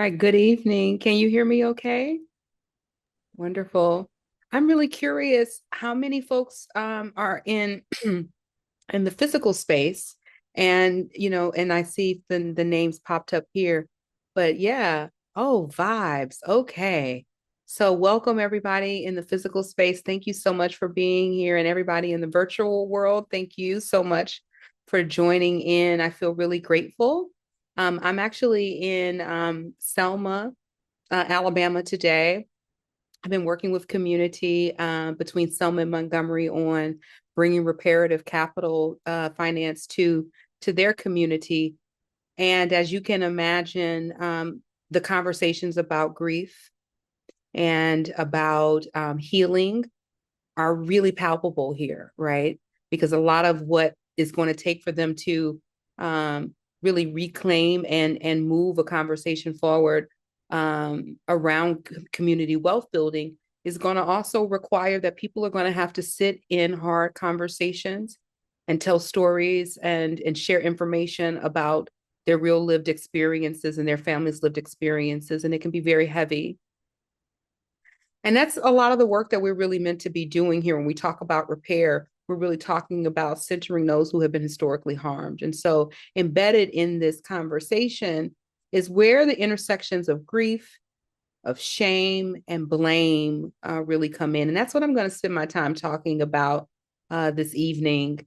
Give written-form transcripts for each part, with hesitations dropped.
All right, good evening. Can you hear me okay? Wonderful. I'm really curious how many folks are in in the physical space and and I see the names popped up here. But yeah, oh, vibes. Okay. So welcome everybody in the physical space. Thank you so much for being here and everybody in the virtual world. Thank you so much for joining in. I feel really grateful. I'm actually in Selma, Alabama today. I've been working with community between Selma and Montgomery on bringing reparative capital finance to their community. And as you can imagine, the conversations about grief and about healing are really palpable here, right? Because a lot of what is going to take for them to really reclaim and move a conversation forward around community wealth building is going to also require that people are going to have to sit in hard conversations and tell stories and share information about their real lived experiences and their families' lived experiences, and it can be very heavy. And that's a lot of the work that we're really meant to be doing here when we talk about repair. We're really talking about centering those who have been historically harmed. And so, embedded in this conversation is where the intersections of grief, of shame, and blame really come in. And that's what I'm going to spend my time talking about this evening.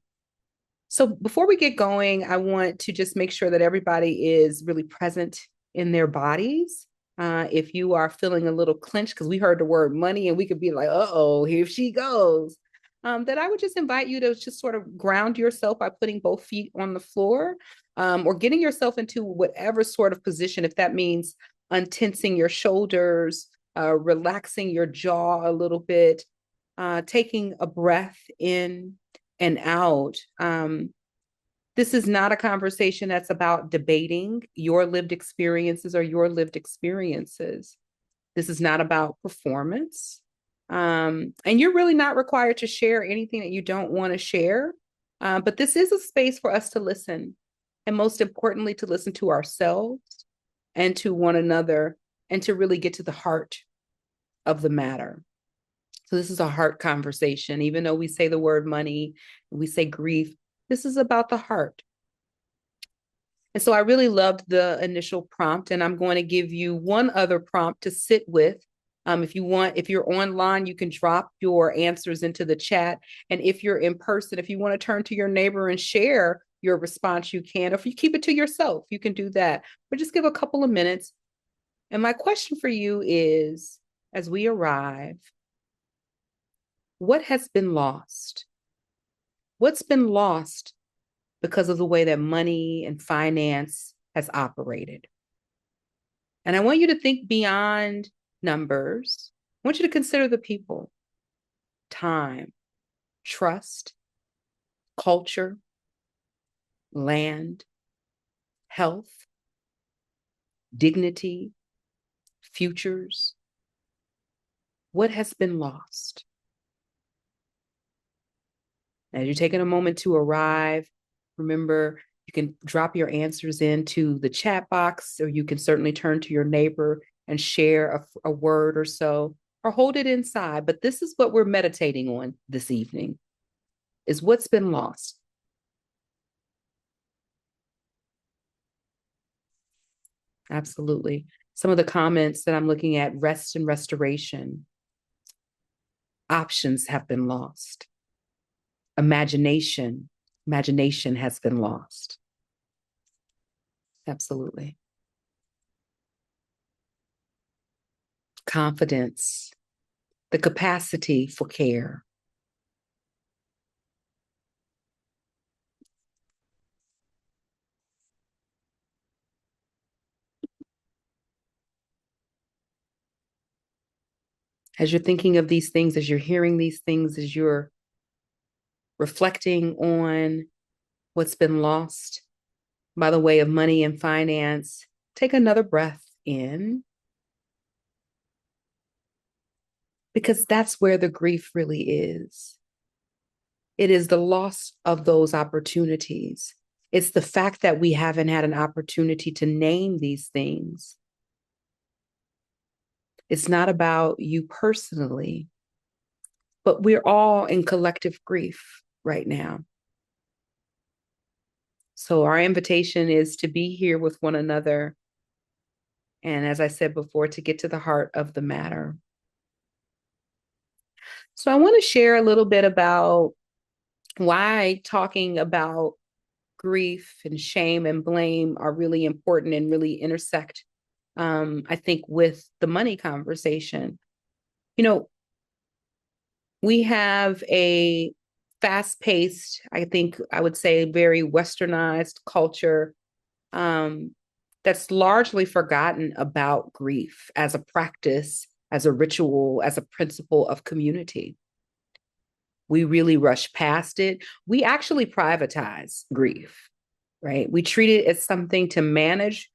So, before we get going, I want to just make sure that everybody is really present in their bodies. If you are feeling a little clenched, because we heard the word money and we could be like, uh-oh, here she goes. That I would just invite you to just sort of ground yourself by putting both feet on the floor, or getting yourself into whatever sort of position, if that means untensing your shoulders, relaxing your jaw a little bit, taking a breath in and out. This is not a conversation that's about debating your lived experiences or your lived experiences. This is not about performance. And you're really not required to share anything that you don't want to share. But this is a space for us to listen. And most importantly, to listen to ourselves and to one another and to really get to the heart of the matter. So this is a heart conversation. Even though we say the word money, we say grief, this is about the heart. And so I really loved the initial prompt, and I'm going to give you one other prompt to sit with. If you want, if you're online, you can drop your answers into the chat. And if you're in person, if you want to turn to your neighbor and share your response, you can. Or if you keep it to yourself, you can do that. But just give a couple of minutes. And my question for you is, as we arrive, what has been lost? What's been lost because of the way that money and finance has operated? And I want you to think beyond numbers. I want you to consider the people, time, trust, culture, land, health, dignity, futures. What has been lost? As you're taking a moment to arrive, remember you can drop your answers into the chat box, or you can certainly turn to your neighbor and share a word or so, or hold it inside. But this is what we're meditating on this evening, is what's been lost. Absolutely. Some of the comments that I'm looking at: rest and restoration. Options have been lost. Imagination has been lost. Absolutely. Confidence, the capacity for care. As you're thinking of these things, as you're hearing these things, as you're reflecting on what's been lost by the way of money and finance, take another breath in, because that's where the grief really is. It is the loss of those opportunities. It's the fact that we haven't had an opportunity to name these things. It's not about you personally, but we're all in collective grief right now. So our invitation is to be here with one another. And as I said before, to get to the heart of the matter. So I want to share a little bit about why talking about grief and shame and blame are really important and really intersect, I think, with the money conversation. You know, we have a fast paced, I think I would say, very westernized culture that's largely forgotten about grief as a practice, as a ritual, as a principle of community. We really rush past it. We actually privatize grief, right? We treat it as something to manage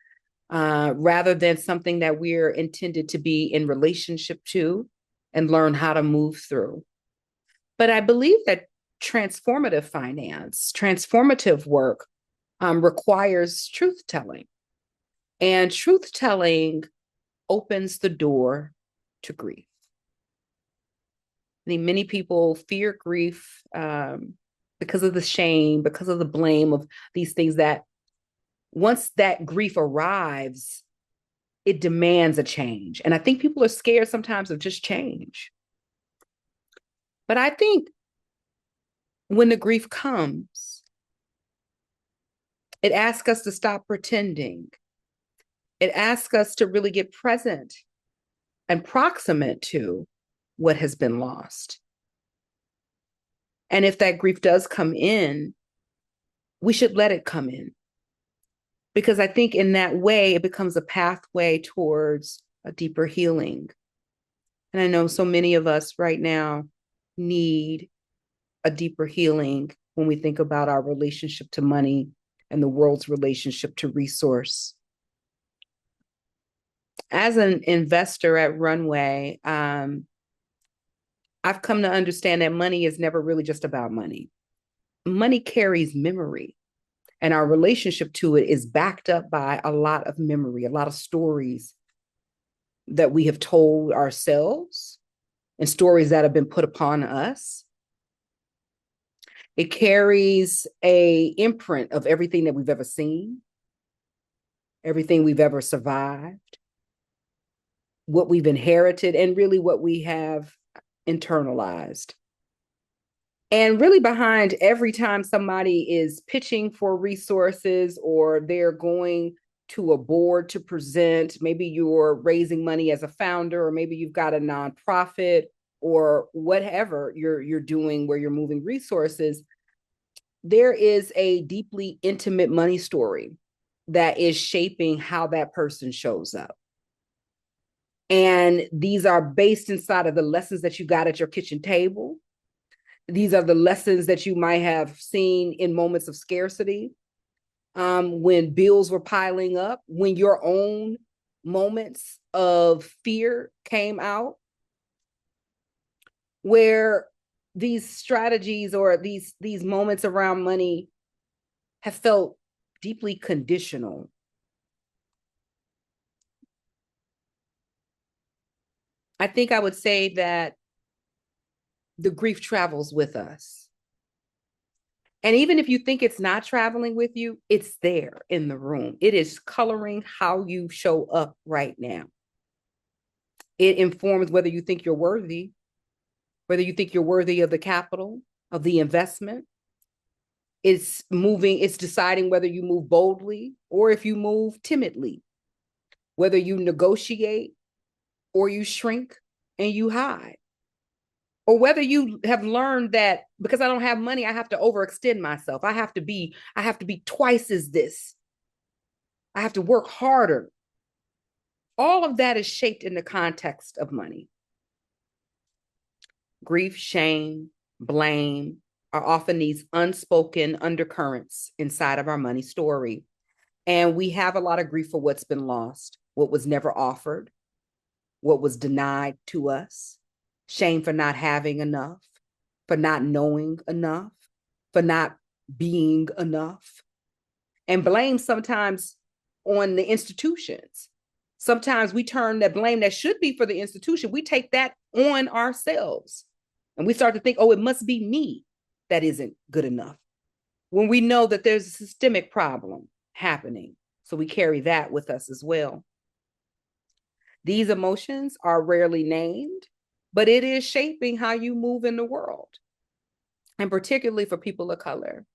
rather than something that we're intended to be in relationship to and learn how to move through. But I believe that transformative finance, transformative work requires truth telling. And truth telling opens the door to grief. I think many people fear grief because of the shame, because of the blame of these things that once that grief arrives, it demands a change. And I think people are scared sometimes of just change. But I think when the grief comes, it asks us to stop pretending. It asks us to really get present and proximate to what has been lost. And if that grief does come in, we should let it come in. Because I think in that way, it becomes a pathway towards a deeper healing. And I know so many of us right now need a deeper healing when we think about our relationship to money and the world's relationship to resource. As an investor at Runway, I've come to understand that money is never really just about money. Money carries memory, and our relationship to it is backed up by a lot of memory, a lot of stories that we have told ourselves and stories that have been put upon us. It carries an imprint of everything that we've ever seen, everything we've ever survived, what we've inherited, and really what we have internalized. And really behind every time somebody is pitching for resources or they're going to a board to present, maybe you're raising money as a founder, or maybe you've got a nonprofit or whatever you're doing where you're moving resources, there is a deeply intimate money story that is shaping how that person shows up. And these are based inside of the lessons that you got at your kitchen table. These are the lessons that you might have seen in moments of scarcity, when bills were piling up, when your own moments of fear came out, where these strategies or these moments around money have felt deeply conditional. I think I would say that the grief travels with us. And even if you think it's not traveling with you, it's there in the room. It is coloring how you show up right now. It informs whether you think you're worthy, whether you think you're worthy of the capital, of the investment. It's deciding whether you move boldly or if you move timidly, whether you negotiate or you shrink and you hide, or whether you have learned that because I don't have money, I have to overextend myself. I have to be twice as this. I have to work harder. All of that is shaped in the context of money. Grief, shame, blame are often these unspoken undercurrents inside of our money story. And we have a lot of grief for what's been lost, what was never offered, what was denied to us, shame for not having enough, for not knowing enough, for not being enough, and blame sometimes on the institutions Sometimes we turn that blame that should be for the institution, we take that on ourselves. And we start to think, oh, it must be me that isn't good enough, when we know that there's a systemic problem happening. So we carry that with us as well. These emotions are rarely named, but it is shaping how you move in the world, and particularly for people of color,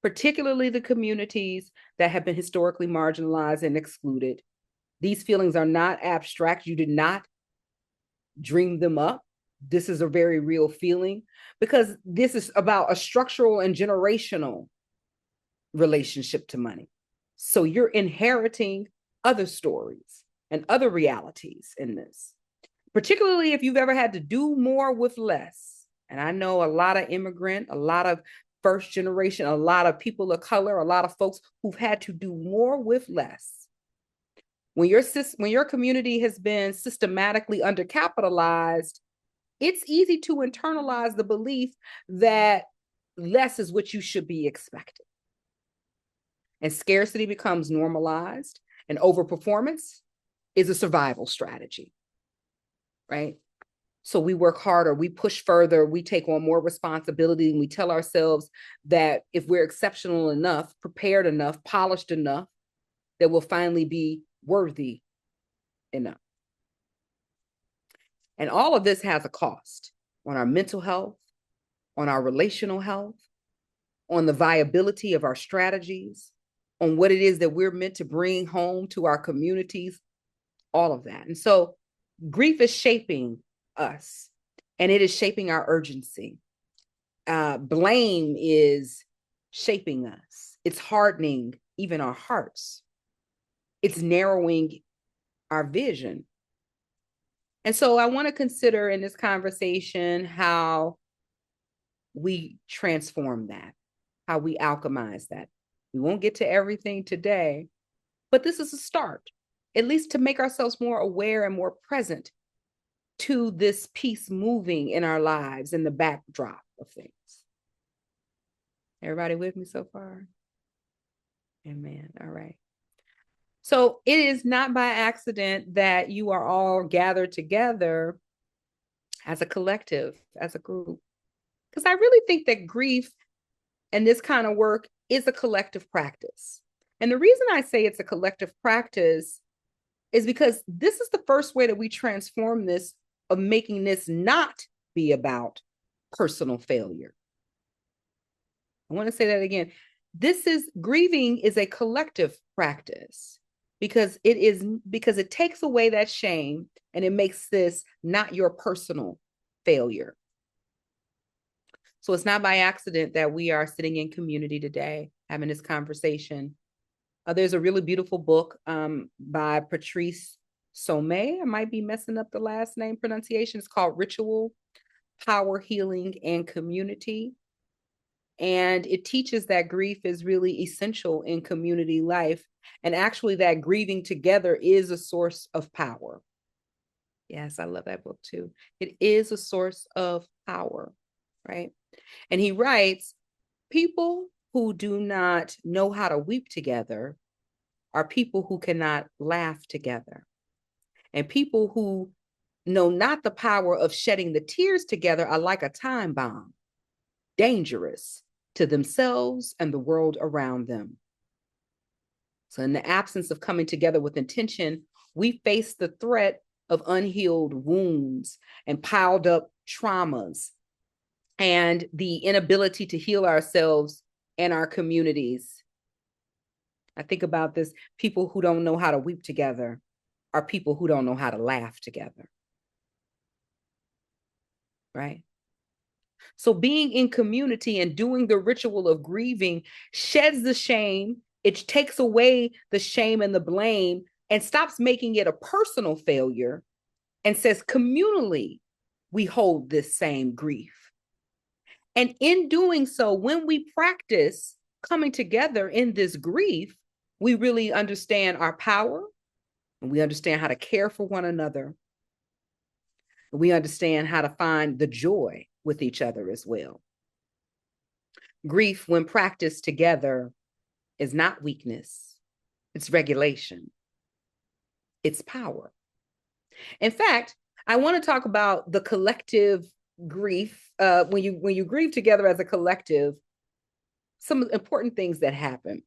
particularly the communities that have been historically marginalized and excluded. These feelings are not abstract. You did not dream them up. This is a very real feeling, because this is about a structural and generational relationship to money. So you're inheriting other stories and other realities in this, particularly if you've ever had to do more with less. And I know a lot of immigrant, a lot of first generation, a lot of people of color, a lot of folks who've had to do more with less. When your community has been systematically undercapitalized, it's easy to internalize the belief that less is what you should be expecting. And scarcity becomes normalized, and overperformance is a survival strategy, right? So we work harder, we push further, we take on more responsibility, and we tell ourselves that if we're exceptional enough, prepared enough, polished enough, that we'll finally be worthy enough. And all of this has a cost on our mental health, on our relational health, on the viability of our strategies, on what it is that we're meant to bring home to our communities, all of that. And so grief is shaping us, and it is shaping our urgency. Blame is shaping us. It's hardening even our hearts. It's narrowing our vision. And so I want to consider in this conversation how we transform that, how we alchemize that. We won't get to everything today, but this is a start, at least to make ourselves more aware and more present to this piece moving in our lives in the backdrop of things. Everybody with me so far? Amen. All right. So it is not by accident that you are all gathered together as a collective, as a group, because I really think that grief and this kind of work is a collective practice. And the reason I say it's a collective practice is because this is the first way that we transform this, of making this not be about personal failure. I want to say that again. Grieving is a collective practice, because it takes away that shame, and it makes this not your personal failure. So it's not by accident that we are sitting in community today having this conversation. There's a really beautiful book by Patrice Sommet. I might be messing up the last name pronunciation. It's called Ritual, Power, Healing, and Community. And it teaches that grief is really essential in community life, and actually that grieving together is a source of power. Yes, I love that book too. It is a source of power, right? And he writes, people who do not know how to weep together are people who cannot laugh together. And people who know not the power of shedding the tears together are like a time bomb, dangerous to themselves and the world around them. So in the absence of coming together with intention, we face the threat of unhealed wounds and piled up traumas, and the inability to heal ourselves and our communities. I think about this. People who don't know how to weep together are people who don't know how to laugh together, right? So being in community and doing the ritual of grieving sheds the shame. It takes away the shame and the blame and stops making it a personal failure, and says communally, we hold this same grief. And in doing so, when we practice coming together in this grief, we really understand our power, and we understand how to care for one another. We understand how to find the joy with each other as well. Grief, when practiced together, is not weakness, it's regulation. its power. In fact, I want to talk about the collective grief. When you grieve together as a collective, some important things that happen.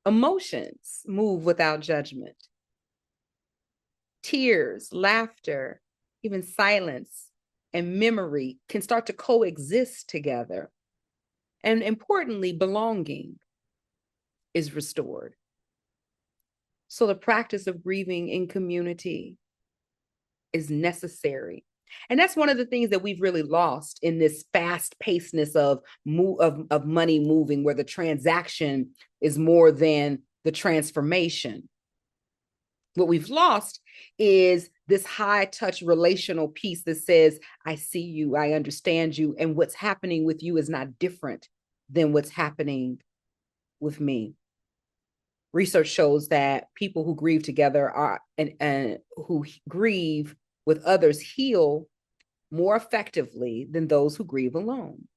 Emotions move without judgment. Tears, laughter, even silence and memory can start to coexist together. And importantly, belonging is restored. So the practice of grieving in community is necessary. And that's one of the things that we've really lost in this fast pacedness of money moving, where the transaction is more than the transformation. What we've lost is this high touch relational piece that says, I see you, I understand you, and what's happening with you is not different than what's happening with me. Research shows that people who grieve together and who grieve with others heal more effectively than those who grieve alone.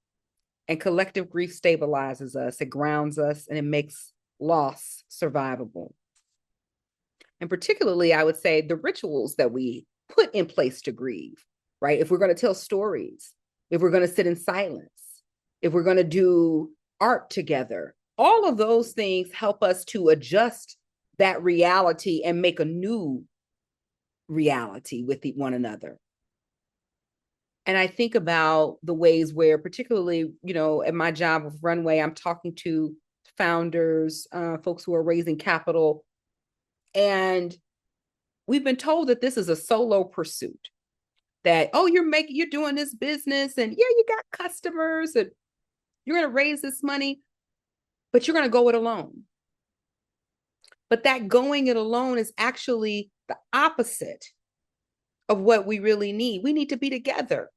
And collective grief stabilizes us, it grounds us, and it makes loss survivable. And particularly, I would say the rituals that we put in place to grieve, right? If we're going to tell stories, if we're going to sit in silence, if we're going to do art together, all of those things help us to adjust that reality and make a new reality with one another. And I think about the ways where, particularly, at my job with Runway, I'm talking to founders, folks who are raising capital. And we've been told that this is a solo pursuit, that, oh, you're doing this business and yeah, you got customers and you're going to raise this money, but you're going to go it alone. But that going it alone is actually the opposite of what we really need. We need to be together.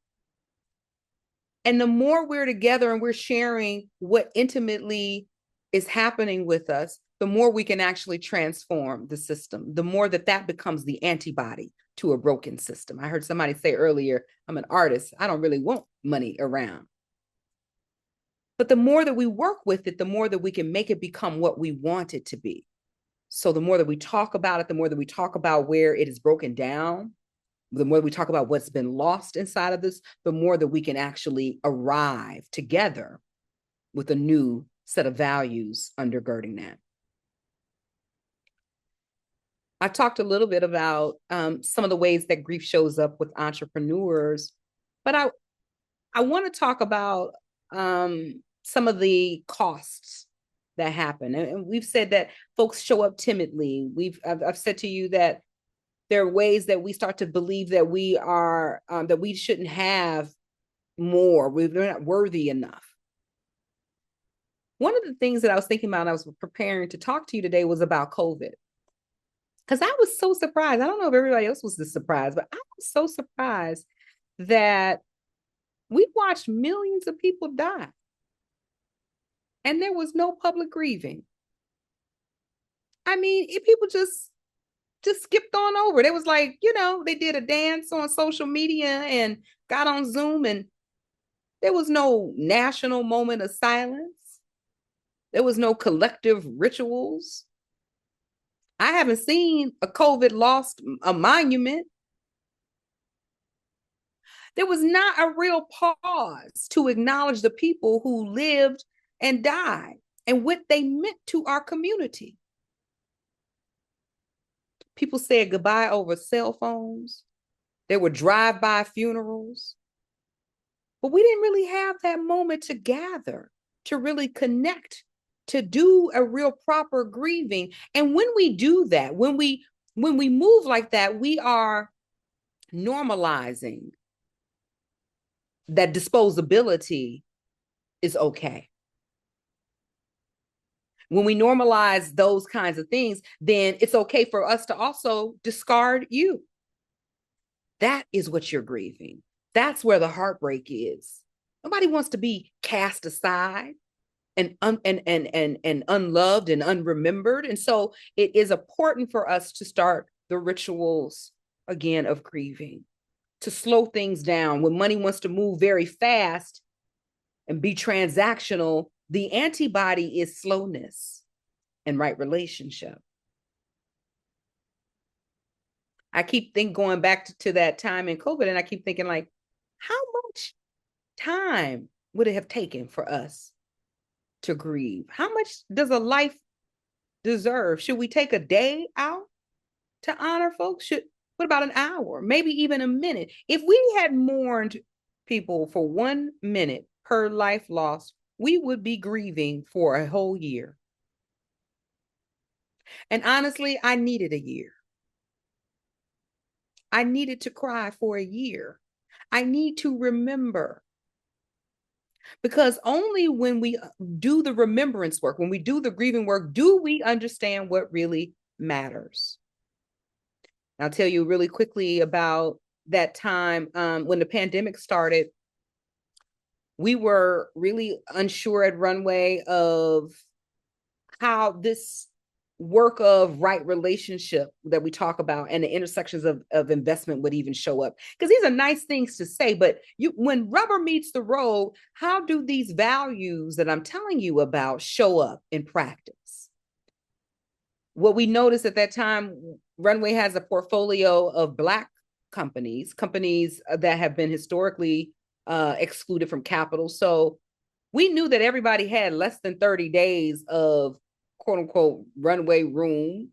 And the more we're together and we're sharing what intimately is happening with us, the more we can actually transform the system, the more that becomes the antibody to a broken system. I heard somebody say earlier, I'm an artist. I don't really want money around. But the more that we work with it, the more that we can make it become what we want it to be. So the more that we talk about it, the more that we talk about where it is broken down, the more we talk about what's been lost inside of this, the more that we can actually arrive together with a new set of values undergirding that. I talked a little bit about some of the ways that grief shows up with entrepreneurs, but I want to talk about some of the costs that happen. And we've said that folks show up timidly. I've said to you that there are ways that we start to believe that we are that we shouldn't have more. We're not worthy enough. One of the things that I was thinking about, and I was preparing to talk to you today, was about COVID. Because I was so surprised. I don't know if everybody else was this surprised, but I was so surprised that we watched millions of people die. And there was no public grieving. I mean, people just skipped on over. It was like, they did a dance on social media and got on Zoom, and there was no national moment of silence. There was no collective rituals. I haven't seen a COVID lost a monument. There was not a real pause to acknowledge the people who lived and died and what they meant to our community. People said goodbye over cell phones. There were drive-by funerals. But we didn't really have that moment to gather, to really connect, to do a real proper grieving. And when we do that, when we move like that, we are normalizing that disposability is okay. When we normalize those kinds of things, then it's okay for us to also discard you. That is what you're grieving. That's where the heartbreak is. Nobody wants to be cast aside and unloved and unremembered. And so it is important for us to start the rituals again of grieving, to slow things down. When money wants to move very fast and be transactional, the antibody is slowness and right relationship. I keep going back to that time in COVID, and I keep thinking, like, how much time would it have taken for us to grieve? How much does a life deserve? Should we take a day out to honor folks? What about an hour, maybe even a minute? If we had mourned people for 1 minute per life lost, we would be grieving for a whole year. And honestly, I needed a year. I needed to cry for a year. I need to remember. Because only when we do the remembrance work, when we do the grieving work, do we understand what really matters. I'll tell you really quickly about that time when the pandemic started. We were really unsure at Runway of how this work of right relationship that we talk about and the intersections of investment would even show up. Because these are nice things to say, but when rubber meets the road, how do these values that I'm telling you about show up in practice? What we noticed at that time, Runway has a portfolio of Black companies that have been historically excluded from capital. So we knew that everybody had less than 30 days of quote unquote runway room.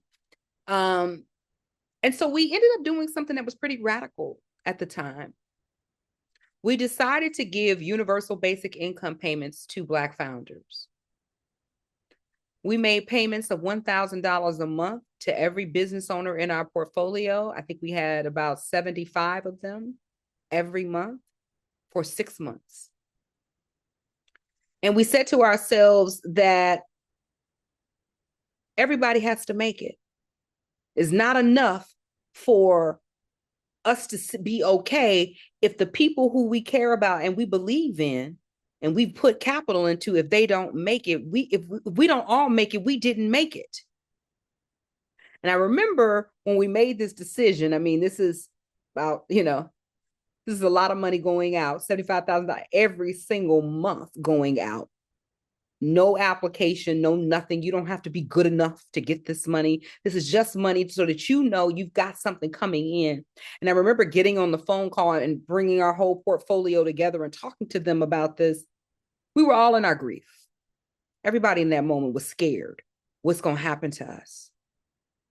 And so we ended up doing something that was pretty radical at the time. We decided to give universal basic income payments to Black founders. We made payments of $1,000 a month to every business owner in our portfolio. I think we had about 75 of them every month for 6 months. And we said to ourselves that everybody has to make it. It's not enough for us to be okay if the people who we care about and we believe in and we put capital into, if they don't make it, if we don't all make it, we didn't make it. And I remember when we made this decision, I mean, this is about, this is a lot of money going out, $75,000 every single month going out. No application, no nothing. You don't have to be good enough to get this money. This is just money so that you've got something coming in. And I remember getting on the phone call and bringing our whole portfolio together and talking to them about this. We were all in our grief. Everybody in that moment was scared. What's going to happen to us?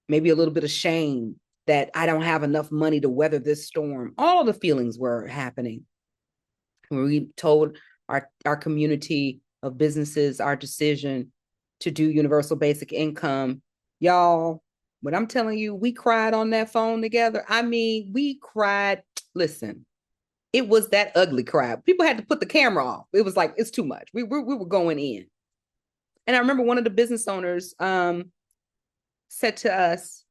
Maybe a little bit of shame that I don't have enough money to weather this storm. All the feelings were happening. When we told our community of businesses our decision to do universal basic income, y'all, when I'm telling you, we cried on that phone together. I mean, we cried. Listen, it was that ugly cry. People had to put the camera off. It was like, it's too much. We were going in. And I remember one of the business owners said to us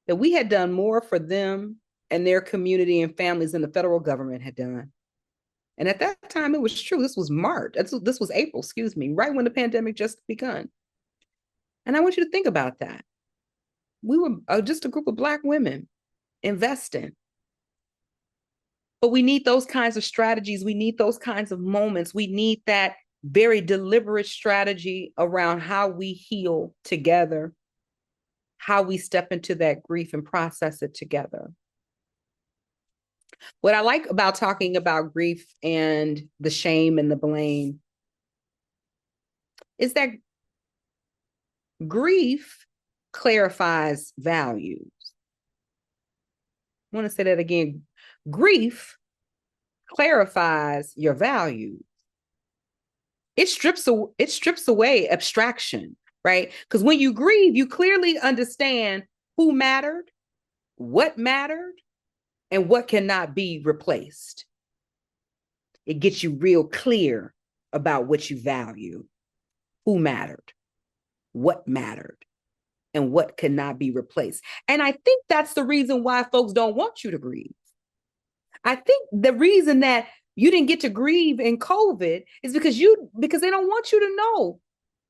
that we had done more for them and their community and families than the federal government had done. And at that time, it was true. This was March. This was April, excuse me, right when the pandemic just begun. And I want you to think about that. We were just a group of Black women investing. But we need those kinds of strategies. We need those kinds of moments. We need that very deliberate strategy around how we heal together, how we step into that grief and process it together. What I like about talking about grief and the shame and the blame is that grief clarifies values. I want to say that again. Grief clarifies your values. It strips away abstraction, right? Because when you grieve, you clearly understand who mattered, and what cannot be replaced. It gets you real clear about what you value, who mattered, and what cannot be replaced. And I think that's the reason why folks don't want you to grieve. I think the reason that you didn't get to grieve in COVID is because they don't want you to know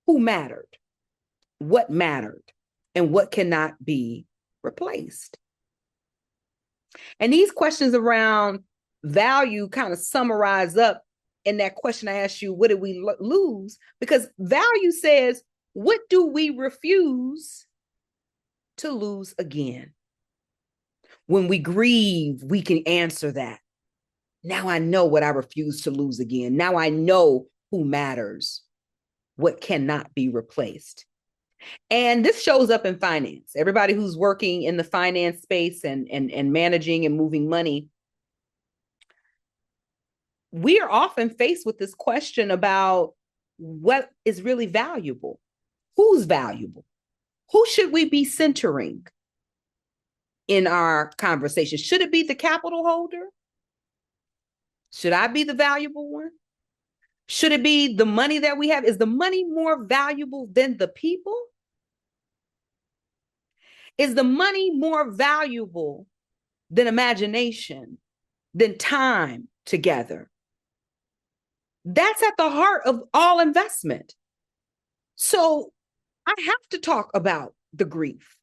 who mattered, and what cannot be replaced. And these questions around value kind of summarize up in that question I asked you, what did we lose? Because value says, what do we refuse to lose again? When we grieve, we can answer that. Now I know what I refuse to lose again. Now I know who matters, what cannot be replaced. And this shows up in finance. Everybody who's working in the finance space and managing and moving money, we are often faced with this question about what is really valuable. Who's valuable? Who should we be centering in our conversation? Should it be the capital holder? Should I be the valuable one? Should it be the money that we have? Is the money more valuable than the people? Is the money more valuable than imagination, than time together? That's at the heart of all investment. So I have to talk about the grief.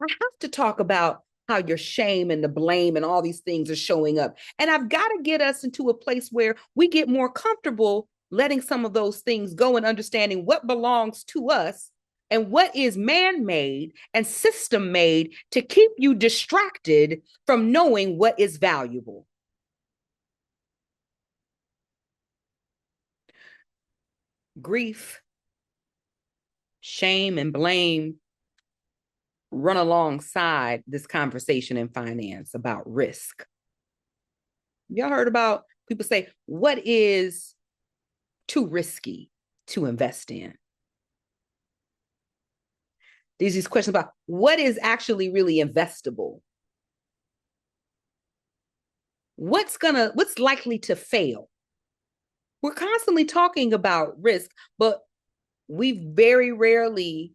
I have to talk about how your shame and the blame and all these things are showing up. And I've got to get us into a place where we get more comfortable letting some of those things go and understanding what belongs to us and what is man-made and system-made to keep you distracted from knowing what is valuable. Grief, shame, and blame run alongside this conversation in finance about risk. Y'all heard about people say, what is too risky to invest in? There's these questions about what is actually really investable? What's likely to fail? We're constantly talking about risk, but we very rarely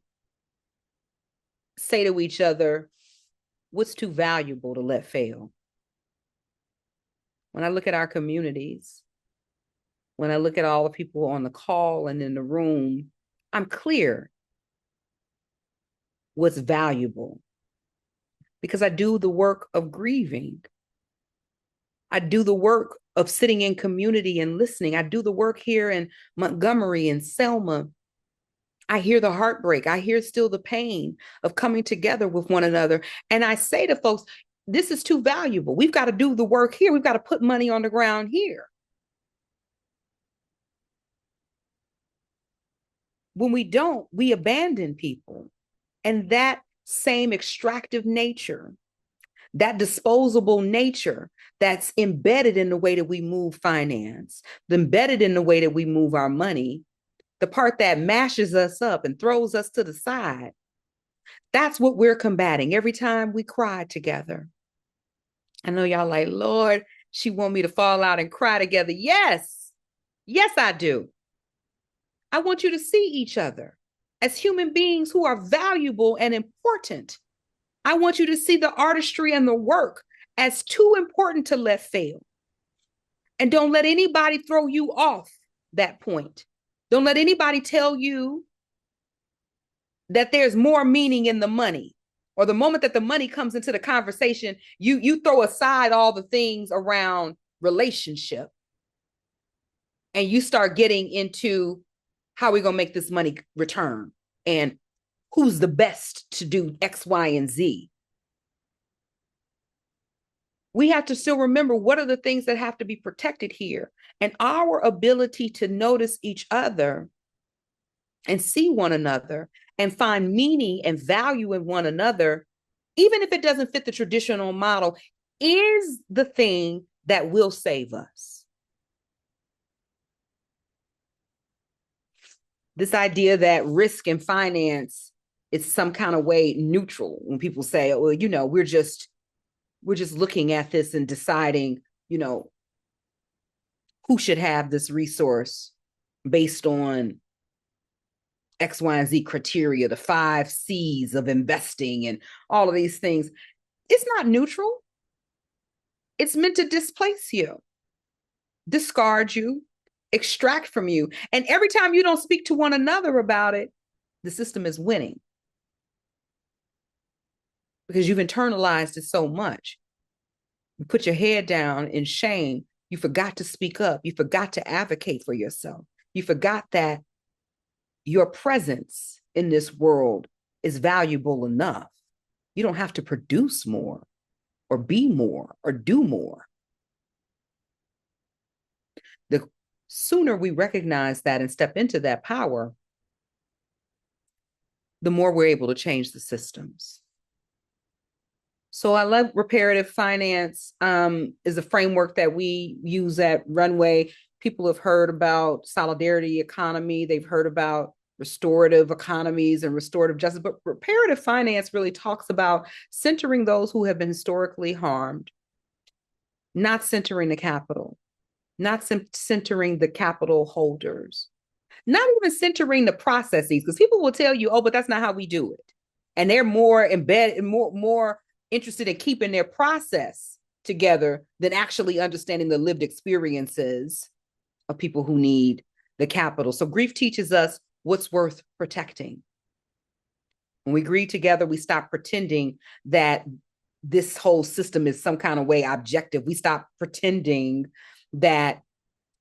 say to each other, what's too valuable to let fail? When I look at our communities, when I look at all the people on the call and in the room, I'm clear what's valuable because I do the work of grieving. I do the work of sitting in community and listening. I do the work here in Montgomery and Selma. I hear the heartbreak. I hear still the pain of coming together with one another. And I say to folks, this is too valuable. We've got to do the work here. We've got to put money on the ground here. When we don't, we abandon people. And that same extractive nature, that disposable nature that's embedded in the way that we move finance, embedded in the way that we move our money, the part that mashes us up and throws us to the side, that's what we're combating every time we cry together. I know y'all like, Lord, she want me to fall out and cry together. Yes, I do. I want you to see each other as human beings who are valuable and important. I want you to see the artistry and the work as too important to let fail. And don't let anybody throw you off that point. Don't let anybody tell you that there's more meaning in the money, or the moment that the money comes into the conversation, you throw aside all the things around relationship and you start getting into how are we going to make this money return and who's the best to do X, Y, and Z. We have to still remember what are the things that have to be protected here, and our ability to notice each other and see one another and find meaning and value in one another, even if it doesn't fit the traditional model, is the thing that will save us. This idea that risk and finance is some kind of way neutral. When people say, well, you know, we're just looking at this and deciding, you know, who should have this resource based on X, Y, and Z criteria, the 5 C's of investing and all of these things. It's not neutral. It's meant to displace you, discard you, extract from you. And every time you don't speak to one another about it, the system is winning because you've internalized it so much. You put your head down in shame. You forgot to speak up. You forgot to advocate for yourself. You forgot that your presence in this world is valuable enough. You don't have to produce more. or be more or do more. The sooner we recognize that and step into that power, the more we're able to change the systems. So I love reparative finance is a framework that we use at Runway. People have heard about solidarity economy. They've heard about restorative economies and restorative justice, but reparative finance really talks about centering those who have been historically harmed, not centering the capital, not centering the capital holders, not even centering the processes, because people will tell you, oh, but that's not how we do it. And they're more embedded, more interested in keeping their process together than actually understanding the lived experiences of people who need the capital. So grief teaches us what's worth protecting. When we grieve together, we stop pretending that this whole system is some kind of way objective. We stop pretending that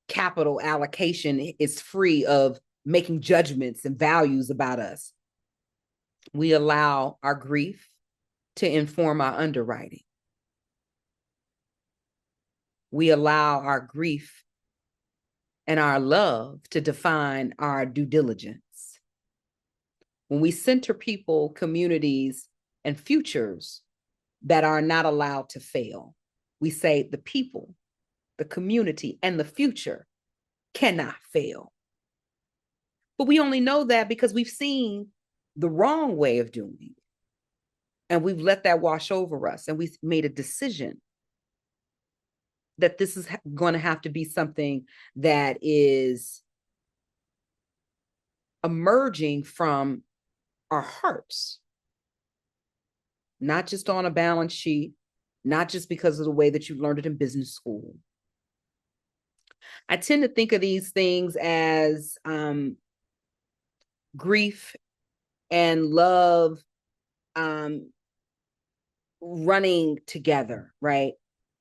capital allocation is free of making judgments and values about us. We allow our grief to inform our underwriting. We allow our grief and our love to define our due diligence. When we center people, communities, and futures that are not allowed to fail, we say the people, the community, and the future cannot fail. But we only know that because we've seen the wrong way of doing it. And we've let that wash over us. And we've made a decision that this is going to have to be something that is emerging from our hearts, not just on a balance sheet, not just because of the way that you learned it in business school. I tend to think of these things as grief and love running together, right?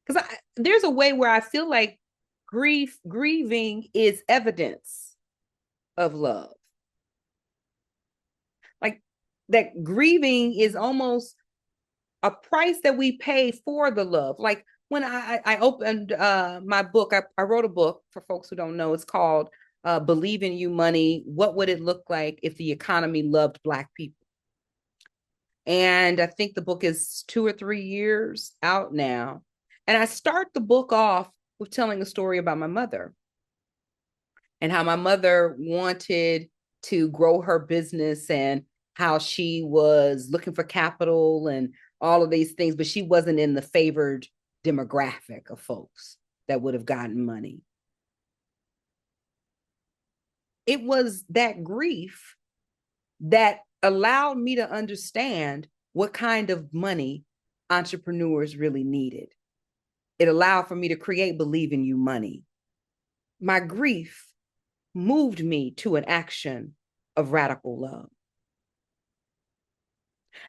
Because there's a way where I feel like grieving is evidence of love. Like that grieving is almost a price that we pay for the love. Like when I opened my book, I wrote a book for folks who don't know. It's called Believe in You Money. What would it look like if the economy loved Black people? And I think the book is 2 or 3 years out now. And I start the book off with telling a story about my mother and how my mother wanted to grow her business and how she was looking for capital and all of these things, but she wasn't in the favored demographic of folks that would have gotten money. It was that grief that allowed me to understand what kind of money entrepreneurs really needed. It allowed for me to create Believe in You Money. My grief moved me to an action of radical love.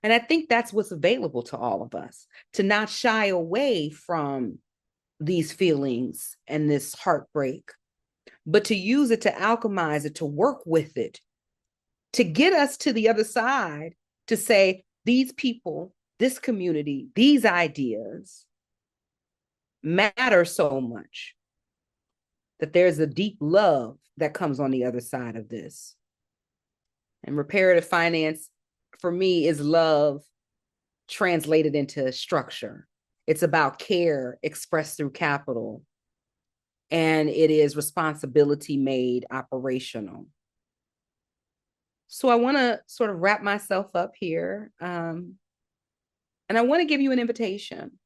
And I think that's what's available to all of us, to not shy away from these feelings and this heartbreak, but to use it to alchemize it, to work with it, to get us to the other side, to say, these people, this community, these ideas matter so much that there's a deep love that comes on the other side of this. And reparative finance, for me, is love translated into structure. It's about care expressed through capital. And it is responsibility made operational. So I want to sort of wrap myself up here. And I want to give you an invitation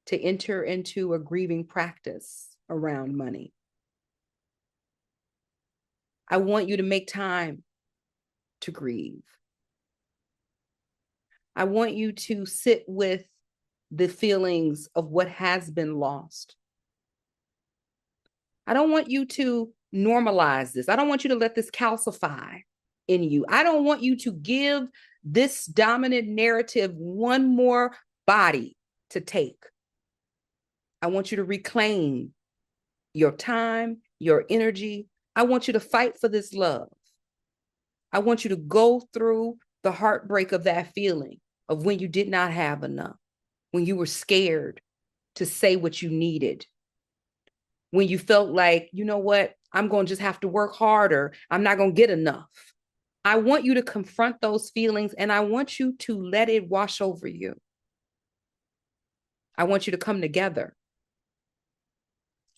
to enter into a grieving practice around money. I want you to make time to grieve. I want you to sit with the feelings of what has been lost. I don't want you to normalize this. I don't want you to let this calcify in you. I don't want you to give this dominant narrative one more body to take. I want you to reclaim your time, your energy. I want you to fight for this love. I want you to go through the heartbreak of that feeling of when you did not have enough. when you were scared to say what you needed, when you felt like, you know what, I'm going to just have to work harder. I'm not going to get enough. I want you to confront those feelings and I want you to let it wash over you. I want you to come together.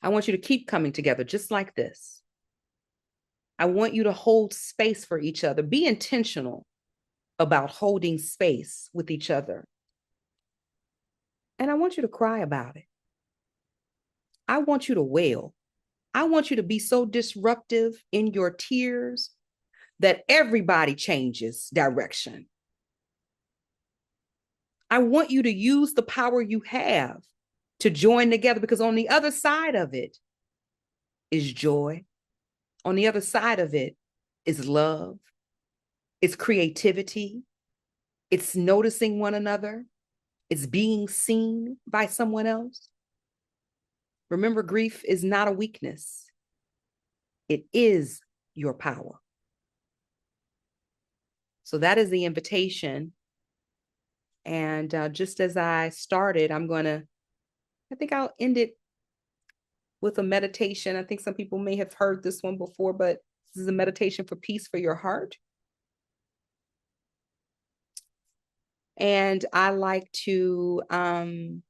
I want you to keep coming together just like this. I want you to hold space for each other. Be intentional about holding space with each other. And I want you to cry about it. I want you to wail. I want you to be so disruptive in your tears that everybody changes direction. I want you to use the power you have to join together, because on the other side of it is joy. On the other side of it is love. It's creativity. It's noticing one another. It's being seen by someone else. Remember, grief is not a weakness. It is your power. So that is the invitation. And just as I started, I think I'll end it with a meditation. I think some people may have heard this one before, but this is a meditation for peace for your heart. And I like to, you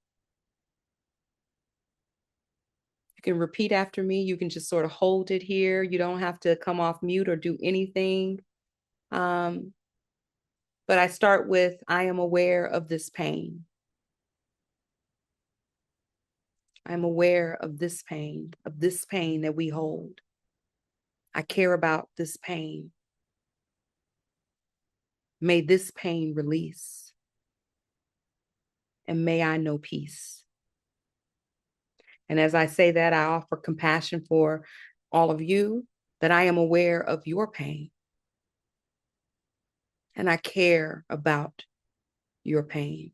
can repeat after me. You can just sort of hold it here. You don't have to come off mute or do anything. But I start with, I am aware of this pain. I'm aware of this pain that we hold. I care about this pain. May this pain release. And may I know peace. And as I say that, I offer compassion for all of you, that I am aware of your pain. And I care about your pain.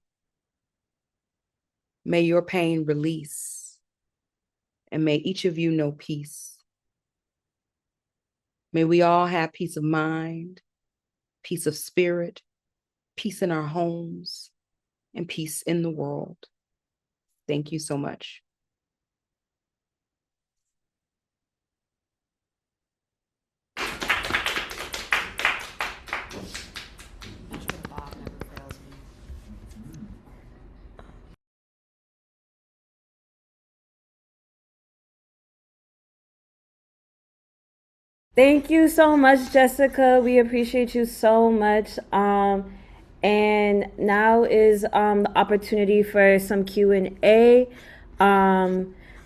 May your pain release. And may each of you know peace. May we all have peace of mind, peace of spirit, peace in our homes, and peace in the world. Thank you so much. Thank you so much, Jessica. We appreciate you so much. And now is the opportunity for some Q&A.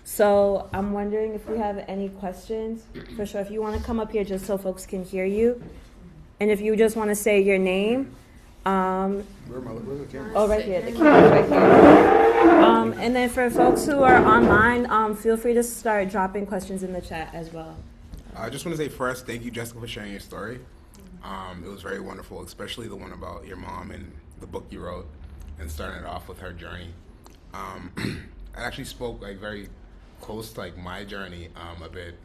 So I'm wondering if we have any questions. For sure, if you want to come up here just so folks can hear you. And if you just want to say your name. Where's the camera? Oh, right here. The camera's right here. And then for folks who are online, feel free to start dropping questions in the chat as well. I just want to say first, thank you, Jessica, for sharing your story. It was very wonderful, especially the one about your mom and the book you wrote and starting it off with her journey. I actually spoke like very close to like my journey a bit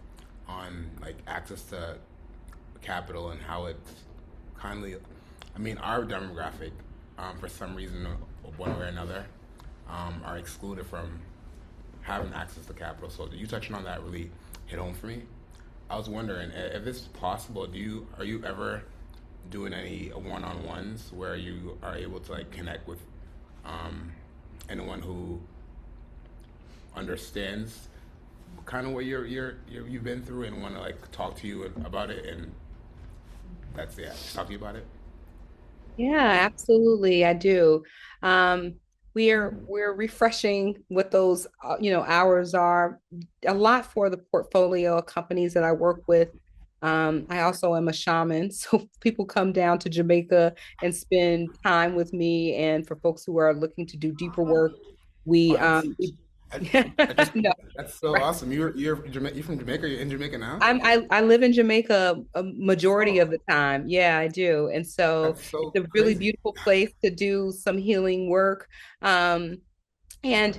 on like access to capital and how it's kindly, I mean, our demographic, for some reason, one way or another, are excluded from having access to capital. So you touching on that really hit home for me. I was wondering if it's possible. Are you ever doing any one-on-ones where you are able to like connect with anyone who understands kind of what you've been through and want to like talk to you about it, and just talk to you about it? Yeah, absolutely. I do. We're refreshing what those hours are. A lot for the portfolio of companies that I work with. I also am a shaman, so people come down to Jamaica and spend time with me. And for folks who are looking to do deeper work, Oh, we that's I just no, that's so right. awesome. You're from Jamaica. You're in Jamaica now. I live in Jamaica a majority of Oh, the time. Yeah, I do. And so that's it's so a really crazy. beautiful place to do some healing work. Um, and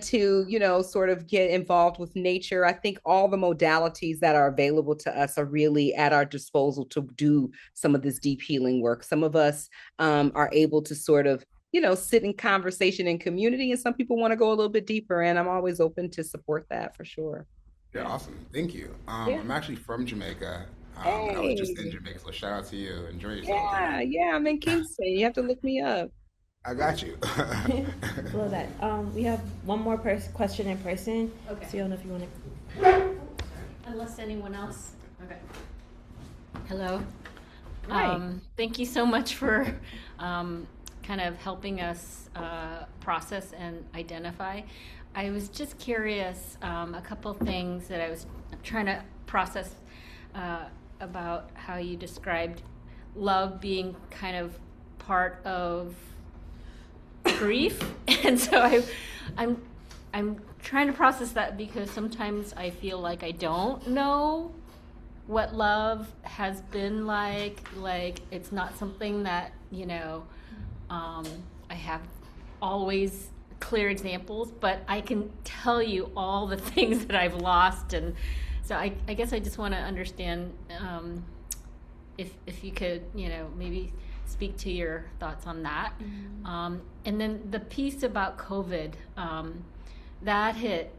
to sort of get involved with nature. I think all the modalities that are available to us are really at our disposal to do some of this deep healing work. Some of us are able to sort of sit in conversation and community. And some people want to go a little bit deeper. And I'm always open to support that for sure. You're Yeah. awesome. Thank you. Yeah. I'm actually from Jamaica, and I was just in Hey. Jamaica, so shout out to you. Enjoy yourself. Yeah. Yeah. I'm in Kingston. You have to look me up. I got you. Love that. We have one more question in person. Okay. So I don't know if you want to. Unless anyone else. Okay. Hello. Hi. Thank you so much for kind of helping us process and identify. I was just curious, a couple things that I was trying to process about how you described love being kind of part of grief, and so I'm trying to process that because sometimes I feel like I don't know what love has been like. Like it's not something that I have always clear examples, but I can tell you all the things that I've lost, and so I guess I just want to understand if you could maybe speak to your thoughts on that. And then the piece about COVID, that hit,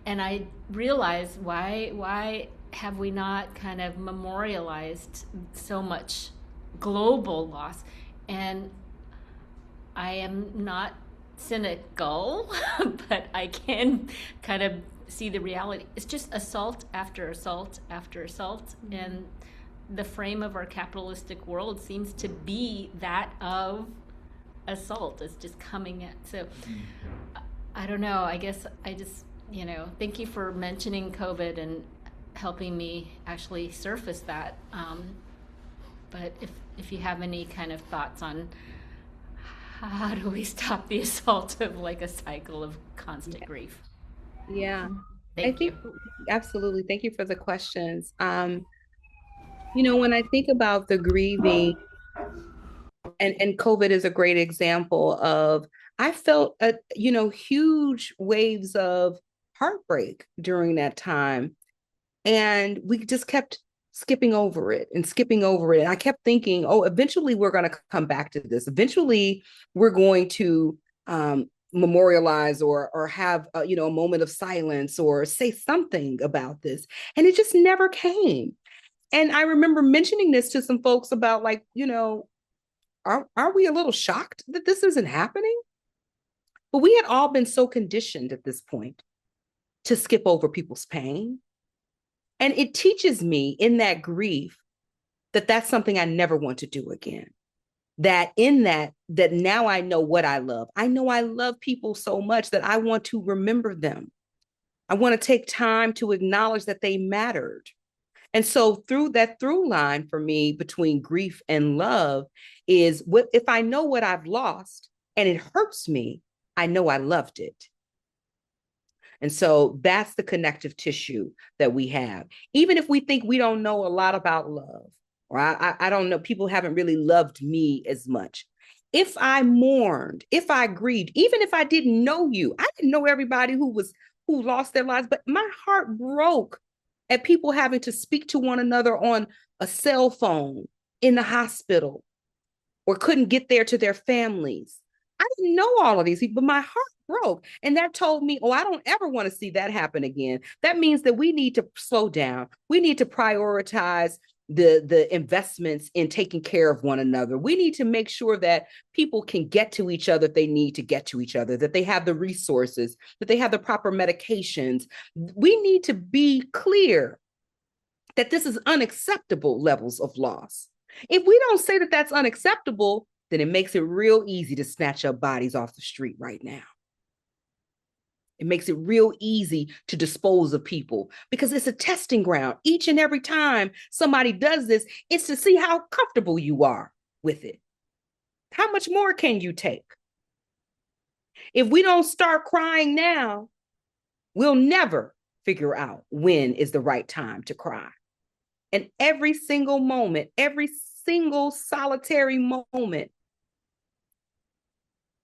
and I realized why have we not kind of memorialized so much global loss? And I am not cynical, but I can kind of see the reality. It's just assault after assault after assault, and the frame of our capitalistic world seems to be that of assault. It's just coming at. So I don't know. I guess I just, thank you for mentioning COVID and helping me actually surface that. But if you have any kind of thoughts on how do we stop the assault of like a cycle of constant grief? Yeah. I Thank you. think absolutely. Thank you for the questions. When I think about the grieving, and COVID is a great example of, I felt huge waves of heartbreak during that time. And we just kept skipping over it and skipping over it. And I kept thinking, oh, eventually we're going to come back to this. Eventually we're going to memorialize or have a moment of silence or say something about this. And it just never came. And I remember mentioning this to some folks about like, are we a little shocked that this isn't happening? But we had all been so conditioned at this point to skip over people's pain. And it teaches me in that grief that that's something I never want to do again. That now I know what I love. I know I love people so much that I want to remember them. I want to take time to acknowledge that they mattered. And so through line for me between grief and love is, what if I know what I've lost and it hurts me, I know I loved it. And so that's the connective tissue that we have. Even if we think we don't know a lot about love, or I don't know, people haven't really loved me as much. If I mourned, if I grieved, even if I didn't know you, I didn't know everybody who lost their lives, but my heart broke at people having to speak to one another on a cell phone in the hospital or couldn't get there to their families. I didn't know all of these people, but my heart broke. And that told me, oh, I don't ever want to see that happen again. That means that we need to slow down. We need to prioritize the investments in taking care of one another. We need to make sure that people can get to each other if they need to get to each other, that they have the resources, that they have the proper medications. We need to be clear that this is unacceptable levels of loss. If we don't say that that's unacceptable, then it makes it real easy to snatch up bodies off the street right now. It makes it real easy to dispose of people because it's a testing ground. Each and every time somebody does this, it's to see how comfortable you are with it. How much more can you take? If we don't start crying now, we'll never figure out when is the right time to cry. And every single moment, every single solitary moment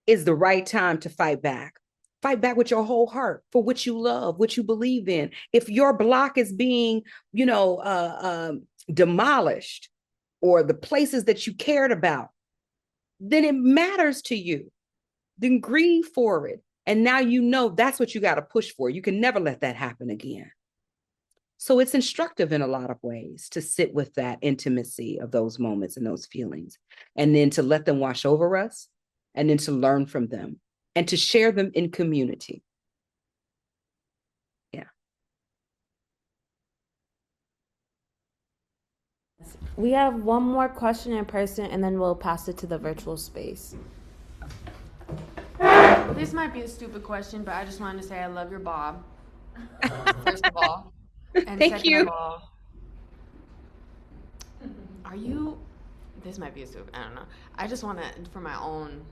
is the right time to fight back. Fight back with your whole heart for what you love, what you believe in. If your block is being, demolished, or the places that you cared about, then it matters to you. Then grieve for it. And now you know that's what you got to push for. You can never let that happen again. So it's instructive in a lot of ways to sit with that intimacy of those moments and those feelings, and then to let them wash over us, and then to learn from them and to share them in community. Yeah. We have one more question in person, and then we'll pass it to the virtual space. This might be a stupid question, but I just wanted to say I love your bob, first of all. And Thank second you. of all, are you, this might be a stupid, I don't know. I just want to, for my own,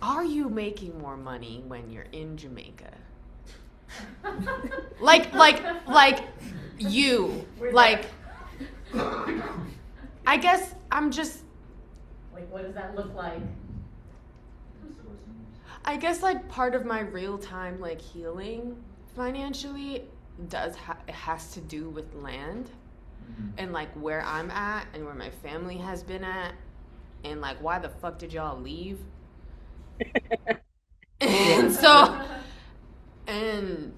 are you making more money when you're in Jamaica? like you, like, I guess I'm just, Like, what does that look like? I guess like part of my real time like healing financially it has to do with land and like where I'm at and where my family has been at and like why the fuck did y'all leave? and so and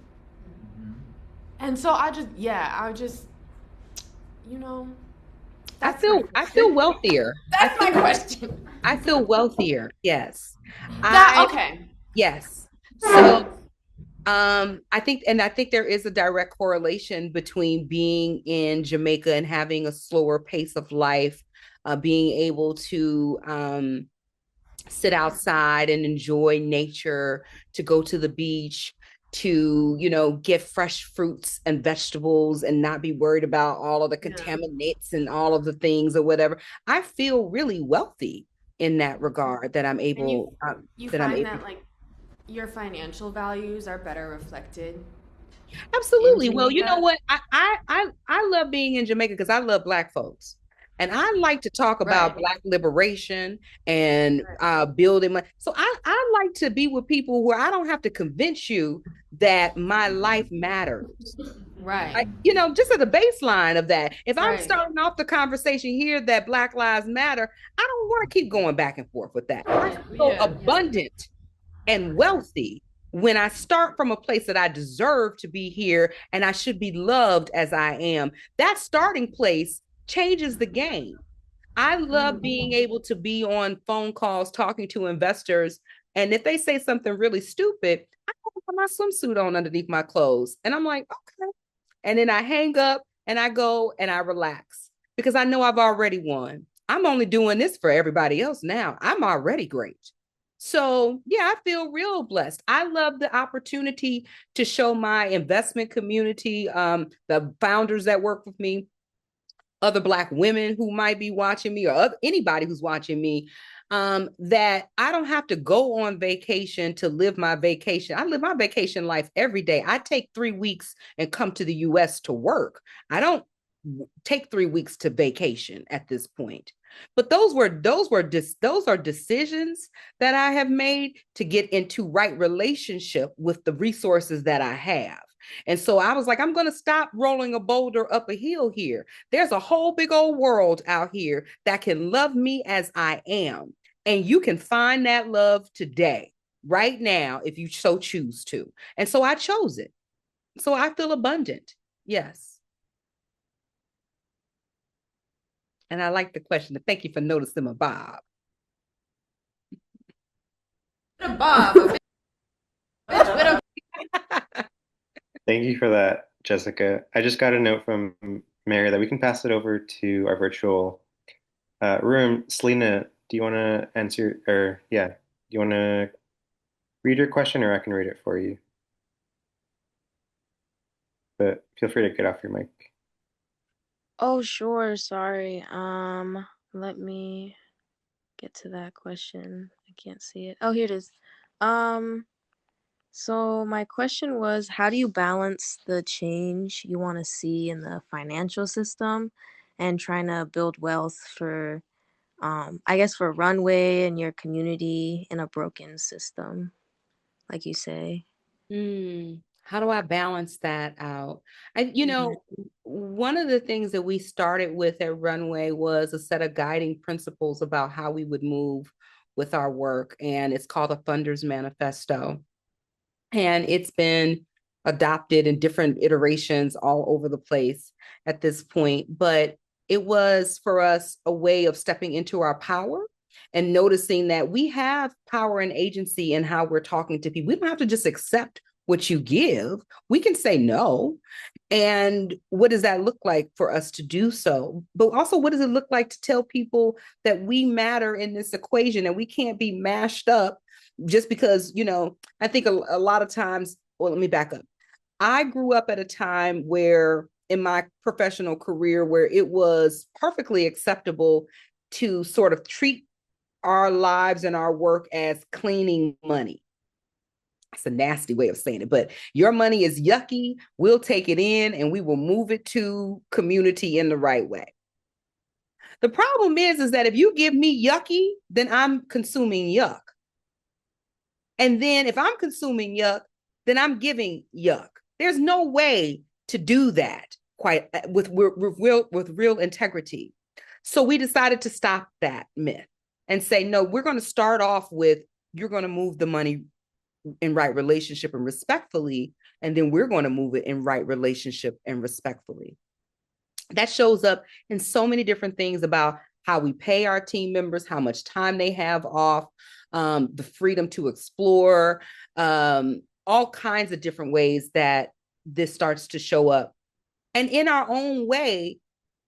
and so I just you know I feel wealthier. that's my question. I feel wealthier. Yes. Okay. Yes. So I think there is a direct correlation between being in Jamaica and having a slower pace of life, being able to sit outside and enjoy nature, to go to the beach, to, get fresh fruits and vegetables and not be worried about all of the contaminants and all of the things or whatever. I feel really wealthy in that regard, that I'm able, You that I'm find able. that like your financial values are better reflected in Absolutely. Well, you know Jamaica? what? I love being in Jamaica because I love Black folks. And I like to talk about Right. Black liberation and building my. So I like to be with people where I don't have to convince you that my life matters. Right. Just at the baseline of that. If I'm Right. starting off the conversation here that Black Lives Matter, I don't want to keep going back and forth with that. I feel Yeah. abundant and wealthy when I start from a place that I deserve to be here and I should be loved as I am. That starting place changes the game. I love being able to be on phone calls talking to investors. And if they say something really stupid, I put my swimsuit on underneath my clothes. And I'm like, okay. And then I hang up and I go and I relax because I know I've already won. I'm only doing this for everybody else now. I'm already great. So, yeah, I feel real blessed. I love the opportunity to show my investment community, the founders that work with me, other Black women who might be watching me, or anybody who's watching me, that I don't have to go on vacation to live my vacation. I live my vacation life every day. I take 3 weeks and come to the US to work. I don't take 3 weeks to vacation at this point. But those are decisions that I have made to get into right relationship with the resources that I have. And so I was like, I'm going to stop rolling a boulder up a hill here. There's a whole big old world out here that can love me as I am. And you can find that love today, right now, if you so choose to. And so I chose it. So I feel abundant. Yes. And I like the question. Thank you for noticing my bob. Bob. Thank you for that, Jessica. I just got a note from Mary that we can pass it over to our virtual room. Selena, do you want to answer, or yeah, do you want to read your question, or I can read it for you? But feel free to get off your mic. Oh, sure. Sorry. Let me get to that question. I can't see it. Oh, here it is. Um, so my question was, how do you balance the change you want to see in the financial system and trying to build wealth for, I guess for runway and your community in a broken system, like you say? How do I balance that out? I, you Mhm. know, one of the things that we started with at Runway was a set of guiding principles about how we would move with our work, and it's called the Funders Manifesto. And it's been adopted in different iterations all over the place at this point. But it was for us a way of stepping into our power and noticing that we have power and agency in how we're talking to people. We don't have to just accept what you give, we can say no. And what does that look like for us to do so? But also, what does it look like to tell people that we matter in this equation and we can't be mashed up just because, I think a lot of times, well, let me back up. I grew up at a time where in my professional career where it was perfectly acceptable to sort of treat our lives and our work as cleaning money. It's a nasty way of saying it, but your money is yucky. We'll take it in and we will move it to community in the right way. The problem is that if you give me yucky, then I'm consuming yuck. And then if I'm consuming yuck, then I'm giving yuck. There's no way to do that quite with real integrity. So we decided to stop that myth and say, no, we're going to start off with, you're going to move the money in right relationship and respectfully, and then we're going to move it in right relationship and respectfully. That shows up in so many different things about how we pay our team members, how much time they have off, the freedom to explore, all kinds of different ways that this starts to show up. And in our own way,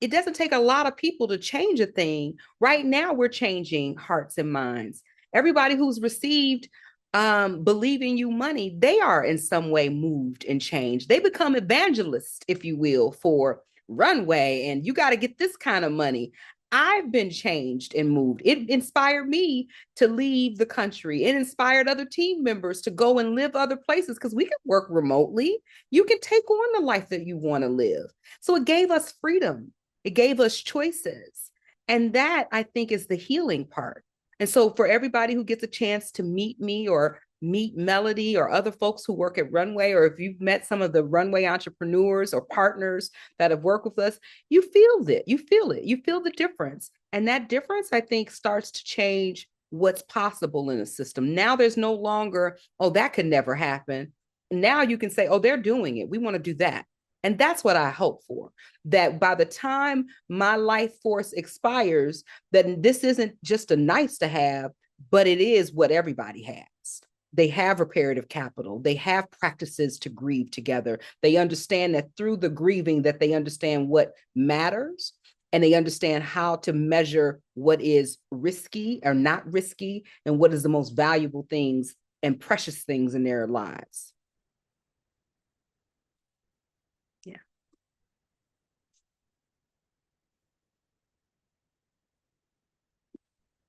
it doesn't take a lot of people to change a thing. Right now, we're changing hearts and minds. Everybody who's received Believe in You money, they are in some way moved and changed. They become evangelists, if you will, for Runway, and you got to get this kind of money. I've been changed and moved. It inspired me to leave the country. It inspired other team members to go and live other places because we can work remotely. You can take on the life that you want to live. So it gave us freedom. It gave us choices. And that, I think, is the healing part. And so for everybody who gets a chance to meet me or meet Melody or other folks who work at Runway, or if you've met some of the Runway entrepreneurs or partners that have worked with us, you feel it. You feel it. You feel the difference. And that difference, I think, starts to change what's possible in the system. Now there's no longer, oh, that could never happen. Now you can say, oh, they're doing it. We want to do that. And that's what I hope for, that by the time my life force expires, that this isn't just a nice to have, but it is what everybody has. They have reparative capital. They have practices to grieve together. They understand that through the grieving that they understand what matters, and they understand how to measure what is risky or not risky and what is the most valuable things and precious things in their lives.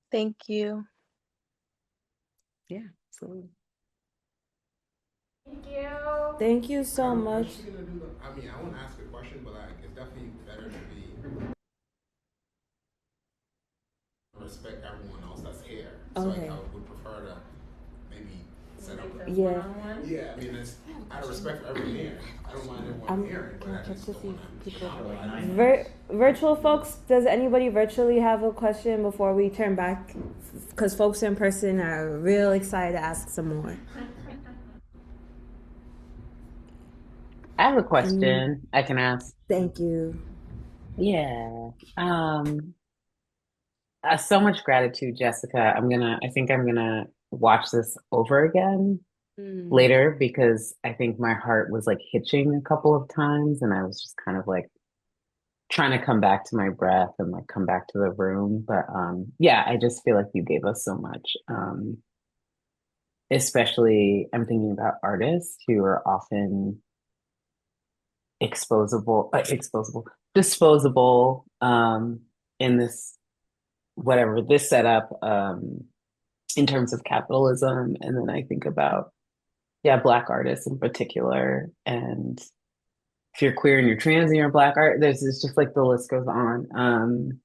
Thank you. Yeah, absolutely. Thank you. Thank you so much. I mean, I want to ask a question, but like, it's definitely better to be respect everyone else that's here. So Okay. I would prefer to maybe set up. Yeah. Yeah, I mean, it's out of respect for everyone here. I don't mind everyone hearing, but I just don't want to. Virtual folks, does anybody virtually have a question before we turn back? Because folks in person are real excited to ask some more. I have a question I can ask. Thank you. Yeah. So much gratitude, Jessica. I think I'm gonna watch this over again later because I think my heart was like hitching a couple of times and I was just kind of like trying to come back to my breath and like come back to the room. But yeah, I just feel like you gave us so much. Especially I'm thinking about artists who are often disposable in this setup in terms of capitalism. And then I think about, yeah, Black artists in particular. And if you're queer and you're trans and you're a Black art, it's just like the list goes on.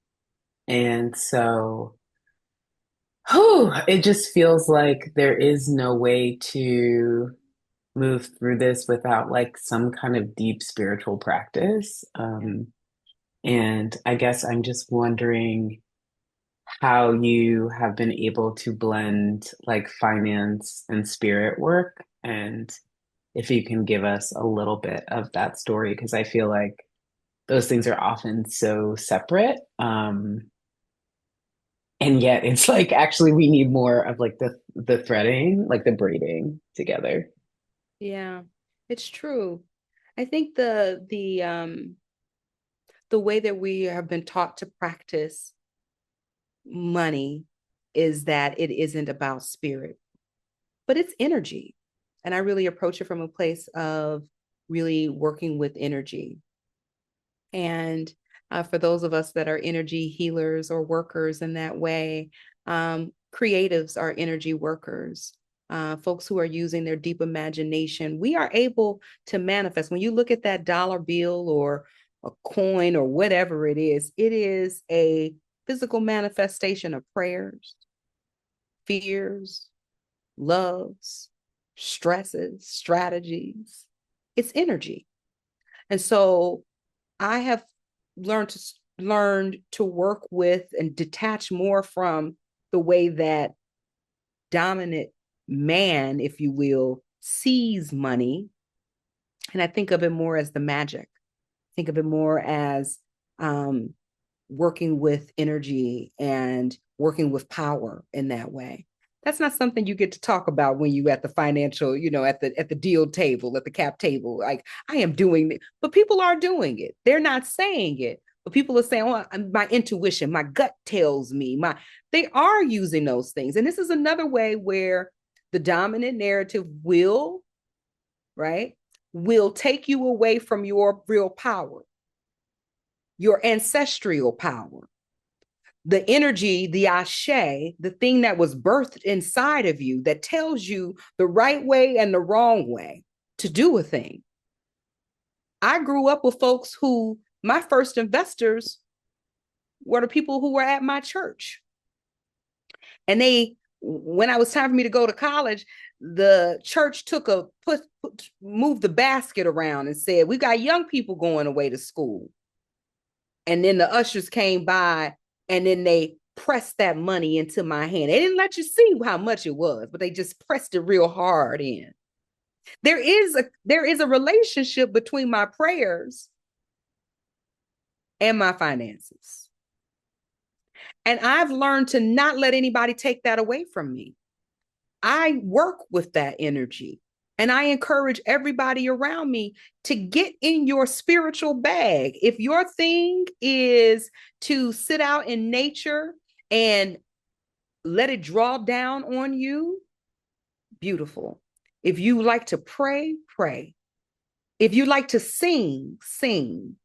And so, it just feels like there is no way to move through this without like some kind of deep spiritual practice. And I guess I'm just wondering how you have been able to blend like finance and spirit work, and if you can give us a little bit of that story, because I feel like those things are often so separate. And yet it's like actually we need more of like the threading, like the braiding together. Yeah, it's true. I think the way that we have been taught to practice money is that it isn't about spirit, but it's energy. And I really approach it from a place of really working with energy. And for those of us that are energy healers or workers in that way, creatives are energy workers. Folks who are using their deep imagination, we are able to manifest. When you look at that dollar bill or a coin or whatever it is a physical manifestation of prayers, fears, loves, stresses, strategies. It's energy. And so I have learned to work with and detach more from the way that dominant man, if you will, sees money. And I think of it more as the magic. Think of it more as working with energy and working with power in that way. That's not something you get to talk about when you at the financial, at the deal table, at the cap table. Like, I am doing it, but people are doing it. They're not saying it, but people are saying, "Oh, my intuition, my gut tells me." They are using those things, and this is another way where the dominant narrative right, will take you away from your real power, your ancestral power, the energy, the ashe, the thing that was birthed inside of you that tells you the right way and the wrong way to do a thing. I grew up with folks who, my first investors were the people who were at my church. And when I was time for me to go to college, the church moved the basket around and said, "We got young people going away to school." And then the ushers came by and then they pressed that money into my hand. They didn't let you see how much it was, but they just pressed it real hard in. There is a relationship between my prayers and my finances. And I've learned to not let anybody take that away from me. I work with that energy. And I encourage everybody around me to get in your spiritual bag. If your thing is to sit out in nature and let it draw down on you, beautiful. If you like to pray, pray. If you like to sing, sing.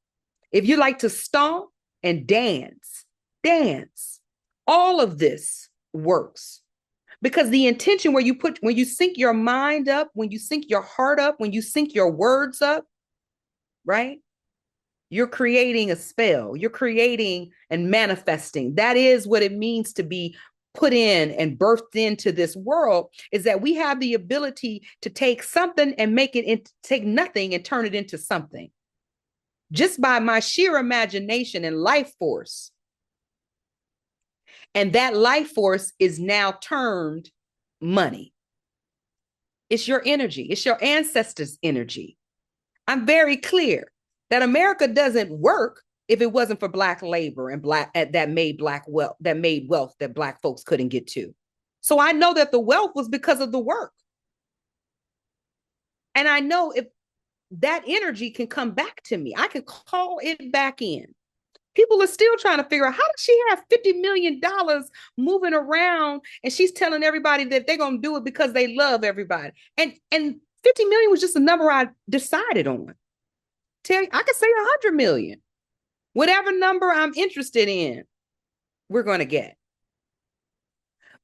If you like to stomp and dance, dance. All of this works. Because the intention when you sync your mind up, when you sync your heart up, when you sync your words up, right? You're creating a spell. You're creating and manifesting. That is what it means to be put in and birthed into this world, is that we have the ability to take something and take nothing and turn it into something. Just by my sheer imagination and life force. And that life force is now termed money. It's your energy. It's your ancestors' energy. I'm very clear that America doesn't work if it wasn't for Black labor and that made wealth that Black folks couldn't get to. So I know that the wealth was because of the work. And I know if that energy can come back to me, I can call it back in. People are still trying to figure out, how does she have $50 million moving around and she's telling everybody that they're going to do it because they love everybody. And 50 million was just a number I decided on. I could say 100 million. Whatever number I'm interested in, we're going to get.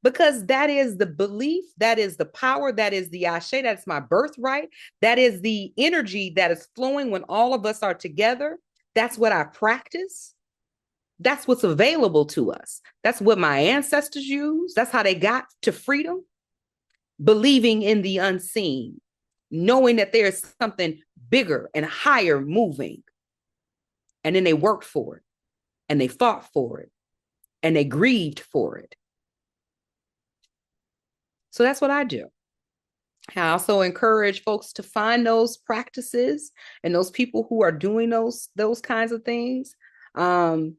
Because that is the belief, that is the power, that is the ashe, that's my birthright. That is the energy that is flowing when all of us are together. That's what I practice. That's what's available to us. That's what my ancestors used. That's how they got to freedom. Believing in the unseen, knowing that there's something bigger and higher moving. And then they worked for it, and they fought for it, and they grieved for it. So that's what I do. I also encourage folks to find those practices and those people who are doing those kinds of things. And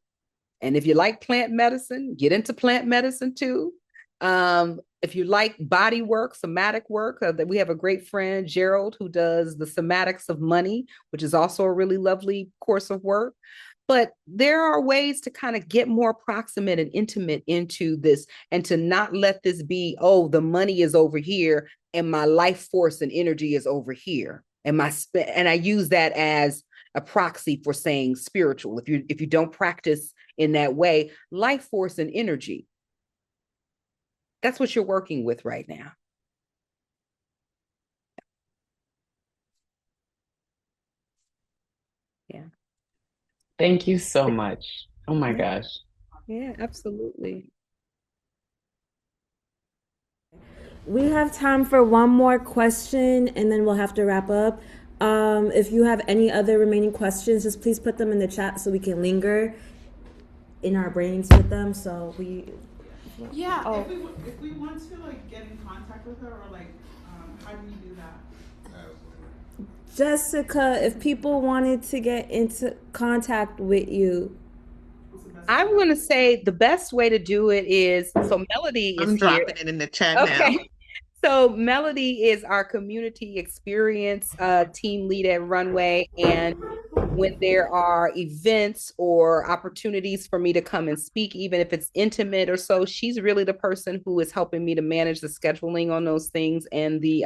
if you like plant medicine, get into plant medicine too. If you like body work, somatic work, we have a great friend, Gerald, who does the somatics of money, which is also a really lovely course of work. But there are ways to kind of get more proximate and intimate into this, and to not let this be, oh, the money is over here and my life force and energy is over here. And I use that as a proxy for saying spiritual. If you don't practice in that way, life force and energy, that's what you're working with right now. Yeah. Thank you so much. Oh my gosh. Yeah, absolutely. We have time for one more question, and then we'll have to wrap up. If you have any other remaining questions, just please put them in the chat so we can linger in our brains with them. So we. Yeah. Oh. If we want to like get in contact with her, or like, how do we do that? Jessica, if people wanted to get into contact with you, I'm going to say the best way to do it is, so Melody is I'm here. dropping it in the chat now. Okay. So Melody is our community experience team lead at Runway. And when there are events or opportunities for me to come and speak, even if it's intimate or so, she's really the person who is helping me to manage the scheduling on those things and the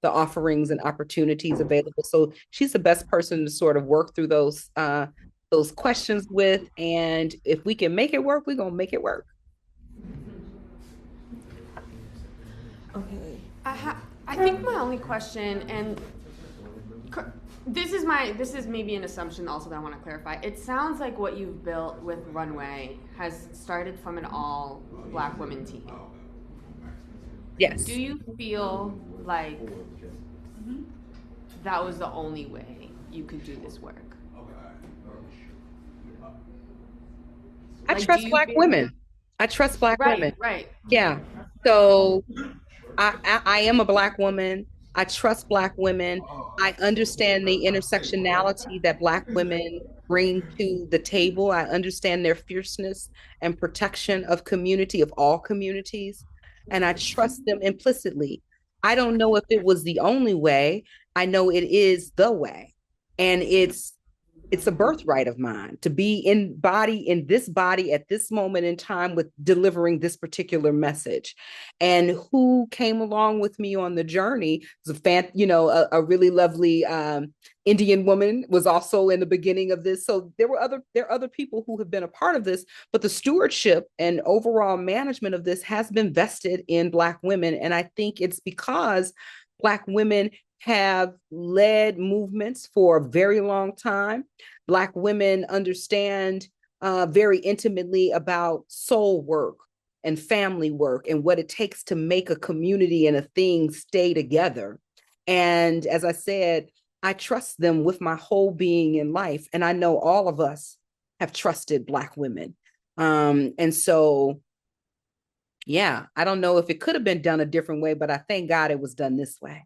offerings and opportunities available. So she's the best person to sort of work through those questions with. And if we can make it work, we're going to make it work. okay. I think my only question, and this is maybe an assumption also that I want to clarify. It sounds like what you've built with Runway has started from an all Black women team. Yes. Do you feel like that was the only way you could do this work? I trust Black women. I trust Black women. Right. Yeah. So I am a Black woman. I trust Black women. I understand the intersectionality that Black women bring to the table. I understand their fierceness and protection of community, of all communities. And I trust them implicitly. I don't know if it was the only way. I know it is the way. And it's a birthright of mine to be in this body at this moment in time with delivering this particular message. And who came along with me on the journey was a really lovely Indian woman was also in the beginning of this. So there are other people who have been a part of this, but the stewardship and overall management of this has been vested in Black women. And I think it's because Black women have led movements for a very long time. Black women understand very intimately about soul work and family work and what it takes to make a community and a thing stay together. And as I said, I trust them with my whole being in life. And I know all of us have trusted Black women. And so, yeah, I don't know if it could have been done a different way, but I thank God it was done this way.